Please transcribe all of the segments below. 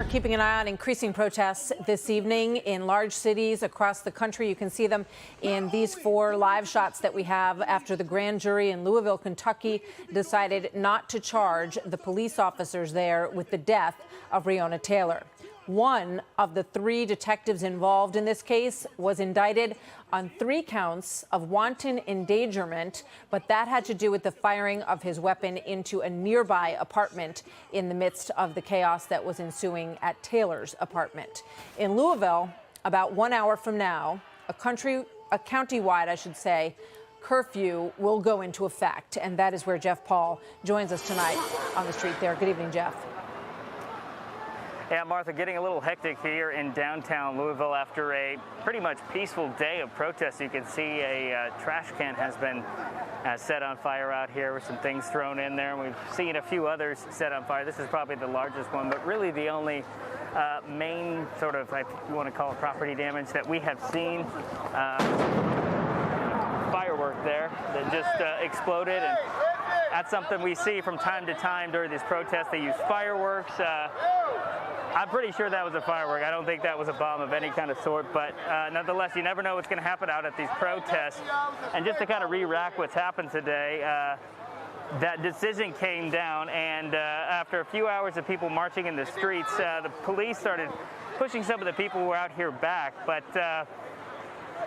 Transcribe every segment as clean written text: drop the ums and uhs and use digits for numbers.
Keeping an eye on increasing protests this evening in large cities across the country. You can see them in these 4 live shots that we have after the grand jury in Louisville, Kentucky, decided not to charge the police officers there with the death of Breonna Taylor. One of the 3 detectives involved in this case was indicted on 3 counts of wanton endangerment, but that had to do with the firing of his weapon into a nearby apartment in the midst of the chaos that was ensuing at Taylor's apartment. In Louisville, about 1 hour from now, a countywide, I should say, curfew will go into effect, and that is where Jeff Paul joins us tonight on the street there. Good evening, Jeff. Yeah, Martha, getting a little hectic here in downtown Louisville after a pretty much peaceful day of protests. You can see a trash can has been set on fire out here with some things thrown in there. We've seen a few others set on fire. This is probably the largest one, but really the only main sort of, if you want to call it property damage that we have seen. Firework there that just exploded, and that's something we see from time to time during these protests. They use fireworks. I'm pretty sure that was a firework. I don't think that was a bomb of any kind of sort, but nonetheless, you never know what's going to happen out at these protests. And just to kind of re-rack what's happened today, that decision came down, and after a few hours of people marching in the streets, the police started pushing some of the people who were out here back, but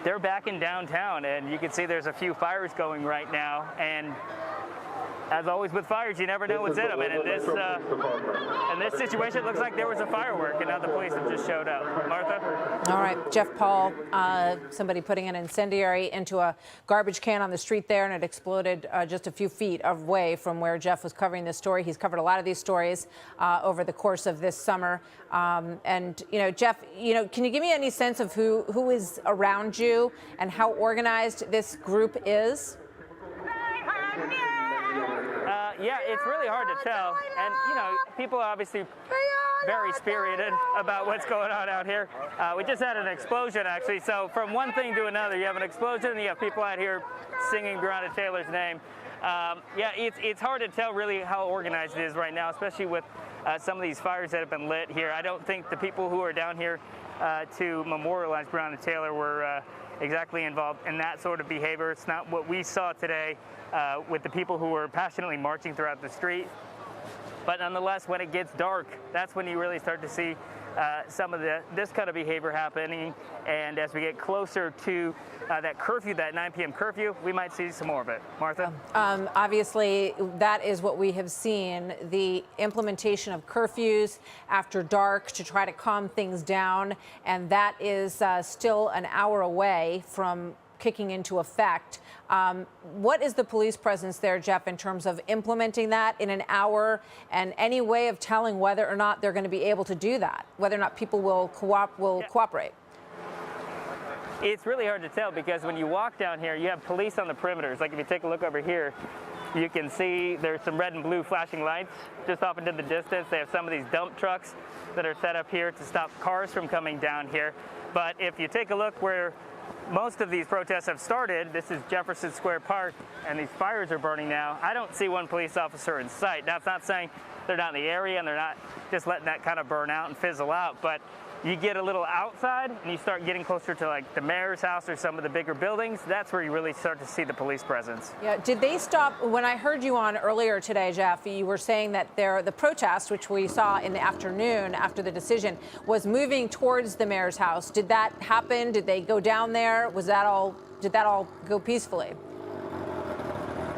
they're back in downtown, and you can see there's a few fires going right now, and as always with fires, you never know what's in them. And in this situation, it looks like there was a firework, and now the police have just showed up. Martha? All right, Jeff Paul, somebody putting an incendiary into a garbage can on the street there, and it exploded just a few feet away from where Jeff was covering this story. He's covered a lot of these stories over the course of this summer. And, Jeff, can you give me any sense of who is around you and how organized this group is? Yeah, it's really hard to tell, and people are obviously very spirited about what's going on out here. We just had an explosion, actually, so from one thing to another, you have an explosion and you have people out here singing Breonna Taylor's name. Yeah, it's hard to tell really how organized it is right now, especially with some of these fires that have been lit here. I don't think the people who are down here to memorialize Breonna Taylor were exactly involved in that sort of behavior. It's not what we saw today with the people who were passionately marching throughout the street. But nonetheless, when it gets dark, that's when you really start to see some of this kind of behavior happening. And as we get closer to that curfew, that 9 p.m. curfew, we might see some more of it. Martha? Obviously, that is what we have seen, the implementation of curfews after dark to try to calm things down. And that is still an hour away from kicking into effect. What is the police presence there, Jeff, in terms of implementing that in an hour, and any way of telling whether or not they're going to be able to do that, whether or not people will cooperate? It's really hard to tell because when you walk down here, you have police on the perimeters. Like if you take a look over here, you can see there's some red and blue flashing lights just off into the distance. They have some of these dump trucks that are set up here to stop cars from coming down here. But if you take a look where most of these protests have started, this is Jefferson Square Park, and these fires are burning now. I don't see one police officer in sight. That's not saying they're not in the area and they're not just letting that kind of burn out and fizzle out, but you get a little outside and you start getting closer to like the mayor's house or some of the bigger buildings. That's where you really start to see the police presence. Yeah. Did they stop? When I heard you on earlier today, Jeff, you were saying that the protest, which we saw in the afternoon after the decision, was moving towards the mayor's house. Did that happen? Did they go down there? Did that all go peacefully?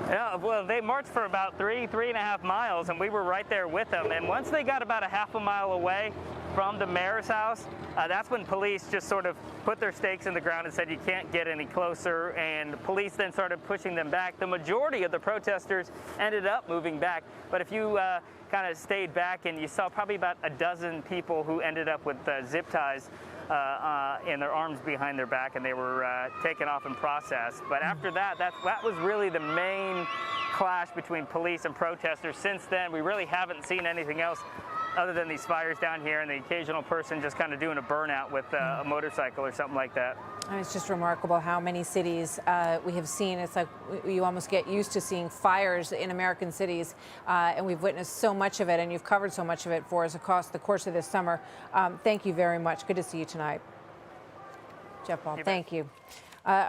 Yeah, well, they marched for about 3.5 miles, and we were right there with them. And once they got about a half a mile away from the mayor's house, that's when police just sort of put their stakes in the ground and said you can't get any closer, and police then started pushing them back. The majority of the protesters ended up moving back, but if you kind of stayed back, and you saw probably about a dozen people who ended up with zip ties in their arms behind their back, and they were taken off and processed. But after that, that was really the main clash between police and protesters. Since then, we really haven't seen anything else other than these fires down here and the occasional person just kind of doing a burnout with a motorcycle or something like that. I mean, it's just remarkable how many cities we have seen. It's like you almost get used to seeing fires in American cities, and we've witnessed so much of it, and you've covered so much of it for us across the course of this summer. Thank you very much. Good to see you tonight. Jeff Ball, thank you.